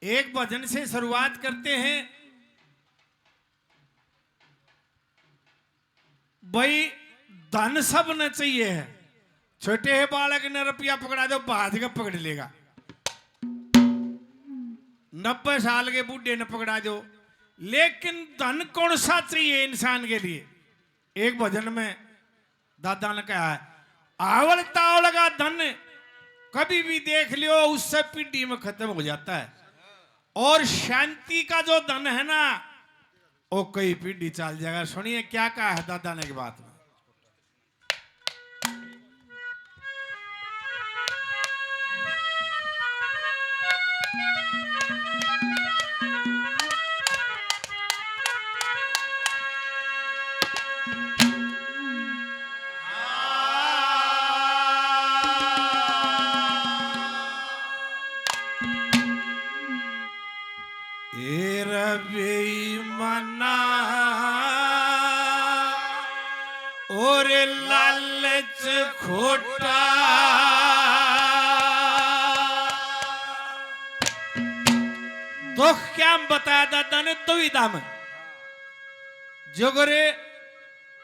एक भजन से शुरुआत करते हैं। भाई धन सब न चाहिए है, छोटे है बालक ने रुपया पकड़ा दो भाज का पकड़ लेगा, 90 साल के बूढ़े ने पकड़ा दो, लेकिन धन कौन सा चाहिए इंसान के लिए। एक भजन में दादा ने कहा है, आवल तावल का धन कभी भी देख लियो उससे पीढ़ी में खत्म हो जाता है, और शांति का जो धन है ना वो कई पीढ़ी चल जाएगा। सुनिए क्या कहा है दादा ने की बात में। बेईमाना और लालच खोटा, दुख क्या बताया दादा ने दुविधा में। जोगरे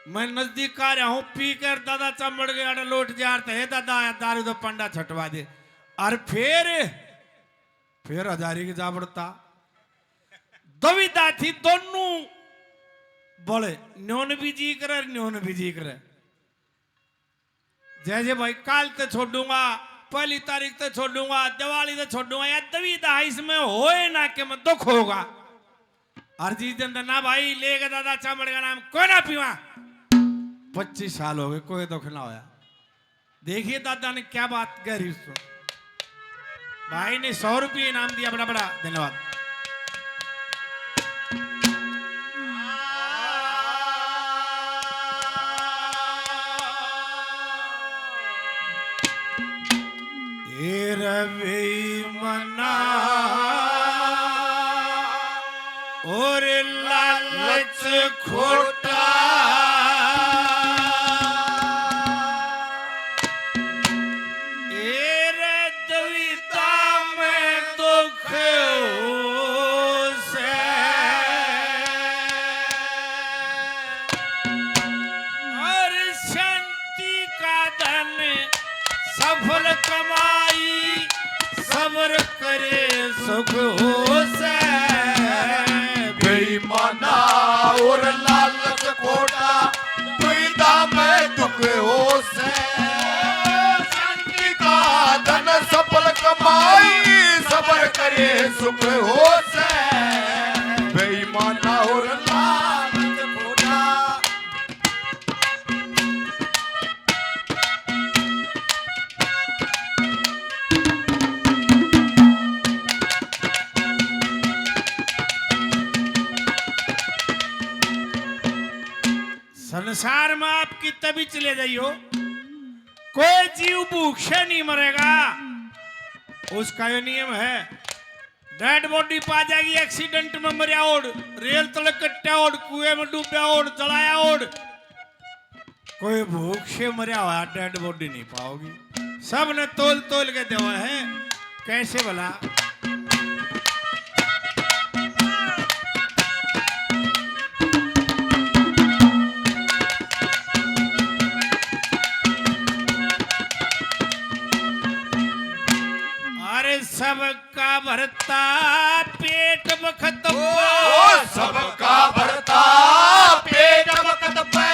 मैं नजदीक आ रहा हूं, पी कर दादा चमड़ गया लौट जाते है, दादा दारू तो पंडा छटवा दे, और फिर हजारी की जा पड़ता। दुविधा थी दोनों बोले, न्योन भी जी करे न्योन भी जी करे। जैसे भाई काल तो छोड़ूंगा, पहली तारीख तो छोड़ूंगा, दिवाली तो छोड़ूंगा, या दुविधा इसमें होए ना कि मैं दुख होगा। और जिस दिन ना भाई लेगा दादा चामड़ का नाम कोई ना पीवा, 25 साल हो गए कोई दुख ना होया। देखिए दादा ने क्या बात कही, भाई ने 100 रुपये इनाम दिया, बड़ा बड़ा धन्यवाद। बेईमाना और लालच खोटा, दुविधा में दुख से, और शांति का धन सफल कमाई, सब्र करे सुख हो से। बेईमाना और लालच खोटा, दुविधा में दुख हो से। शांति का धन सफल कमाई, सब्र करे सुख हो से। बेईमाना और लालच खोटा। संसार में आपकी तभी चले जाइयो, कोई जीव भूखे नहीं मरेगा, उसका ये नियम है। डेड बॉडी पा जाएगी एक्सीडेंट में मरिया ओढ़, रेल तले कट्टा ओढ़, कुएं में डूबा ओढ़, जलाया ओढ़, कोई भूख से मरिया हुआ डेड बॉडी नहीं पाओगी। सब ने तोल तोल के देवा है, कैसे भला। सबका भरता पेट बखत पे, सबका भरता पेट बखत पे,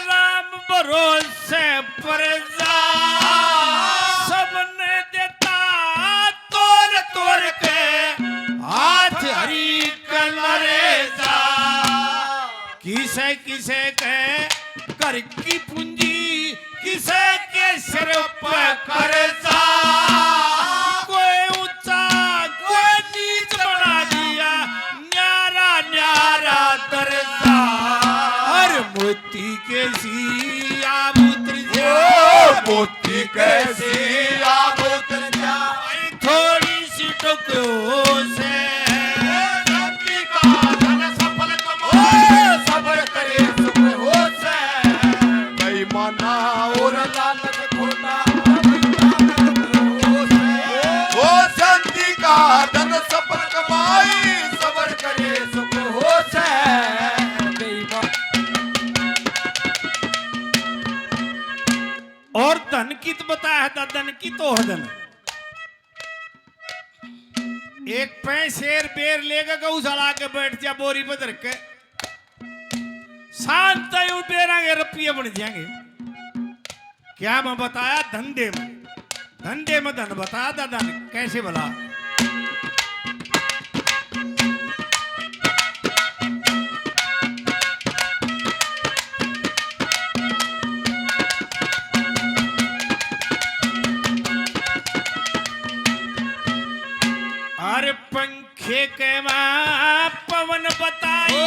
राम भरोसे पर जा, सबने देता तोड़ तोड़ के हाथ हरी कलरे जा। किसे किसे के घर की पूंजी, किसे के सिर पर कर्जा, मोती कैसी आब उतर जा, मोती कैसी आब उतर जा, थोड़ी सी टुकड़ों से। शांति का धन सफल कमाई, सब्र करे सुख हो से। बेईमाना और लालच खोटा, शांति का धन सफल होता है ददन की तोहदन। एक पैसेर बेर लेगा गौशाला के बैठ जा बोरी पर धर के शांत यूं बेरांगे रुपये बन जाएंगे। क्या मैं बताया धंधे में धन बताया दादा ने कैसे भला। अरे पंखे के माँ पवन बताई,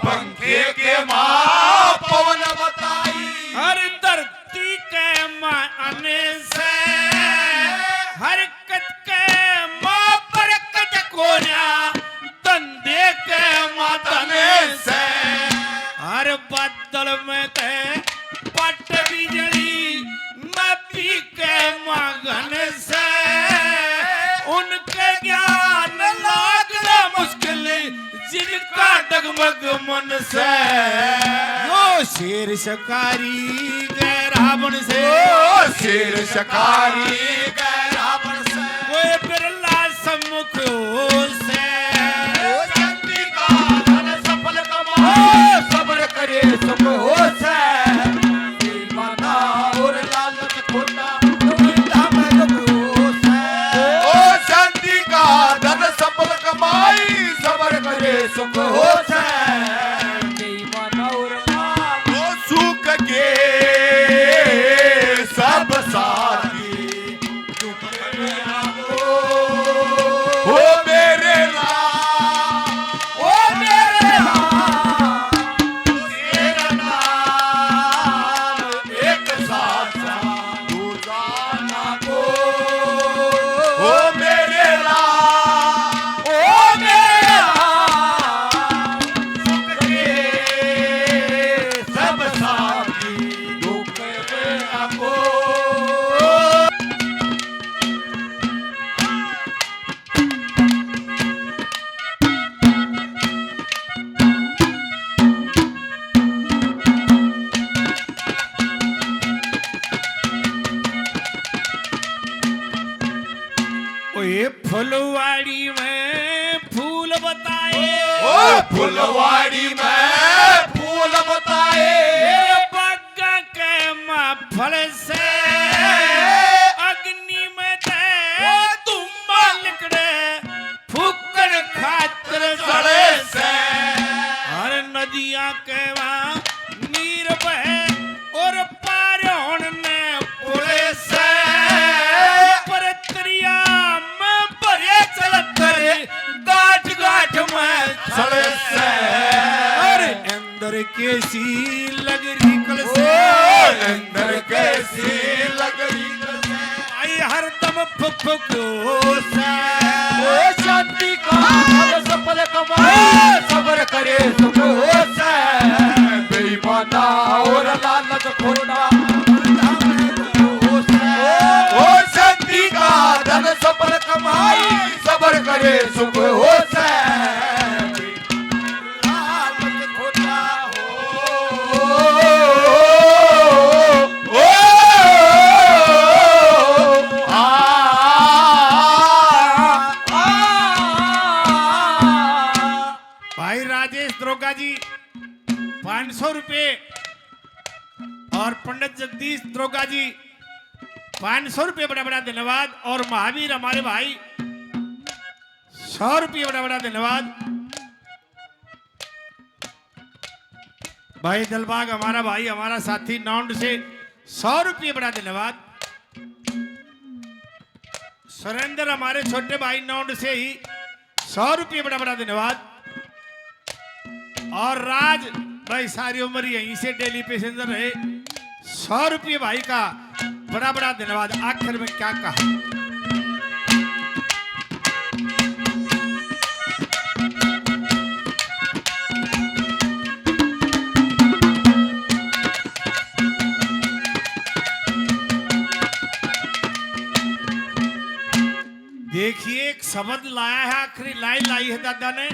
पंखे के माँ पवन बताई, हर धरती के माँ अने से हरकत के माँ बरकत कोना धंधे के माँ तने से हर बादल में के पट बिजली नदी के माँ घन से उनके ज्ञान लागना मुश्किल जिनका डगमग मन से यो शेर शिकारी गए रावण से, शेर शिकारी गए रावण से, कोई बिरला सम्मुख से चंद्रिका धन सफल कमाए सब्र करे सुख हो से, दीवाना और लालच खोटा दुविधा में दुख हो से, ओ चंद्रिका धन सफल कमाई सब्र करे सुख हो से, दीवाना और लालच सुख के सब साथी दुख में आओ, ओ मेरे राम, ओ मेरे राम, तेरा नाम एक साचा रोजाना को, ओ मेरे राम, ओ मेरे राम, सुख के सब साथी दुख में आओ। ओए फुलवाड़ी में फूल बताए, ओ फुलवाड़ी में फूल बताए, मेरे बागा के माँ फल से अग्नि में दे तुम लिकड़े फूकन खातर सड़े से हर नदियाँ के वहाँ नीर बहे और पारोन ने पुले से परत्रिया में भरे चलत करे गाठ गाठ में सड़े से, अरे अंदर कैसी लग रही कल से, अंदर कैसी लग रही से, आई हर दम फुक से ओ शांति का फल सफल कमाए सब्र करे सुख हो से, बेईमाना और लालच खोटा ओ शांति का धन सफल कमाई सब्र करे सुख हो से, लालच खोटा भाई राजेश द्रोगा जी 500 रुपए और पंडित जगदीश द्रोगा जी 500 रुपए बड़ा बड़ा धन्यवाद और महावीर हमारे भाई 100 रुपये बड़ा बड़ा धन्यवाद। भाई दिलबाग हमारा भाई हमारा साथी नौंड से 100 रुपये बड़ा धन्यवाद। सुरेंद्र हमारे छोटे भाई नौंड से ही 100 रुपये बड़ा बड़ा धन्यवाद। और राज भाई सारी उम्र यहीं से डेली पैसेंजर रहे 100 रुपये भाई का बड़ा बड़ा धन्यवाद। आखिर में क्या कहा, देखिए एक शब्द लाया है, आखिरी लाइन लाई है दादा ने।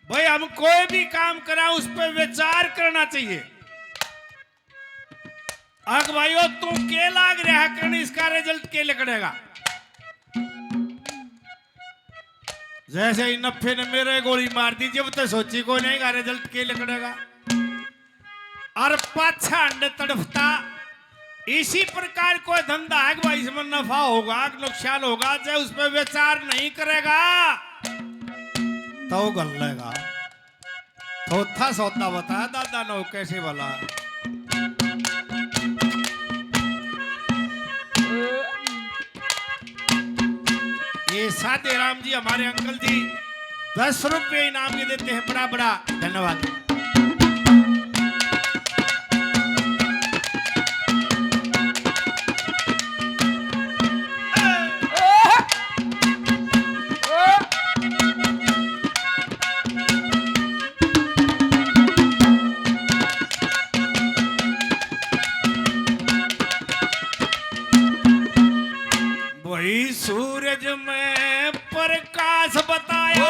भाई हम कोई भी काम करा उस पर विचार करना चाहिए। अग भाइयों तू के लाग रहा है कण इसका रिजल्ट के लिखड़ेगा। जैसे ही नफे ने मेरे गोली मार दी जब तो सोची को नहीं का रिजल्ट के लिखड़ेगा। और पाछा अंडे तड़फता इसी प्रकार कोई धंधा है भाई इसमें नफा होगा नुकसान होगा चाहे उस पर विचार नहीं करेगा तो गलेगा। चौथा सौदा बताया दादा ने कैसे वाला। ये सादे राम जी हमारे अंकल जी 10 रुपये इनाम ये देते हैं। बड़ा बड़ा धन्यवाद। वही सूरज में प्रकाश बताया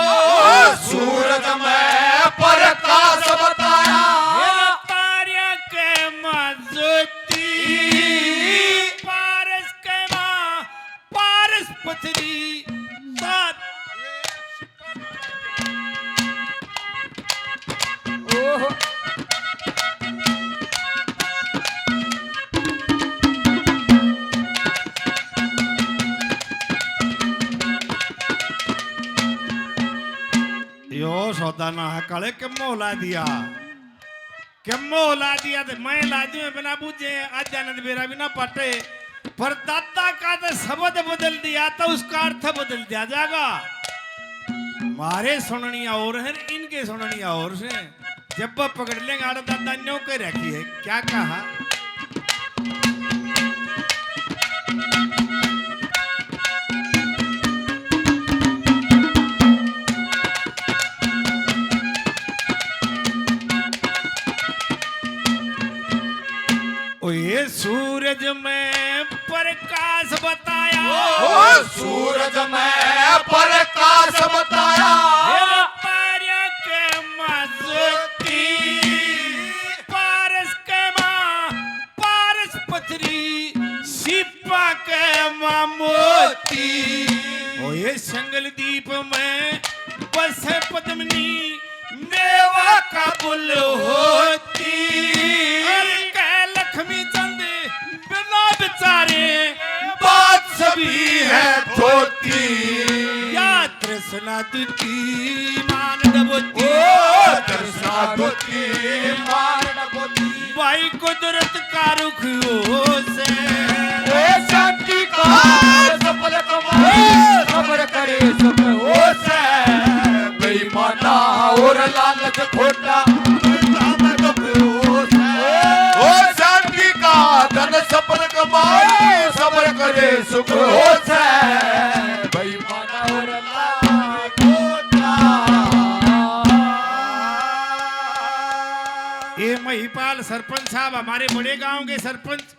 सूरज में प्रकाश बताया तारिया के मजोती पारस के माँ पारस पथरी सात यो सौदा ना है काले किमो ला दिया तो मैं लाजू में बिना पूछे आज जानत मेरा बिना पटे पर दादा का तो शब्द बदल दिया तो उसका अर्थ बदल दिया जाएगा। मारे सुननिया और है इनके सुननिया और से जब वो पकड़ लेंगे आड़ा दादा न्यों के रखी है क्या कहा। ये सूरज में प्रकाश बताया सूरज में प्रकाश बताया तारिया के मजोती पारस के माँ पारस पथरी सिपा के माँ मोती। ओ ये संगल दीप में बसे पद्मिनी मेवा का बुल होती लक्ष्मी चंद बिना बेचारे बात सभी है धोती या तृष्णा तुती मान डबोती तृष्णा धोती मान डबोती भाई कुदरत का रुख हो से शांति का सफल कमाए सबर करे सब हो से बेईमाना और लालच खोटा धन सफल कमाए सबर करे सुख हो से बेईमाना और लालच खोटा। ये महिपाल सरपंच साहब हमारे बड़े गांव के सरपंच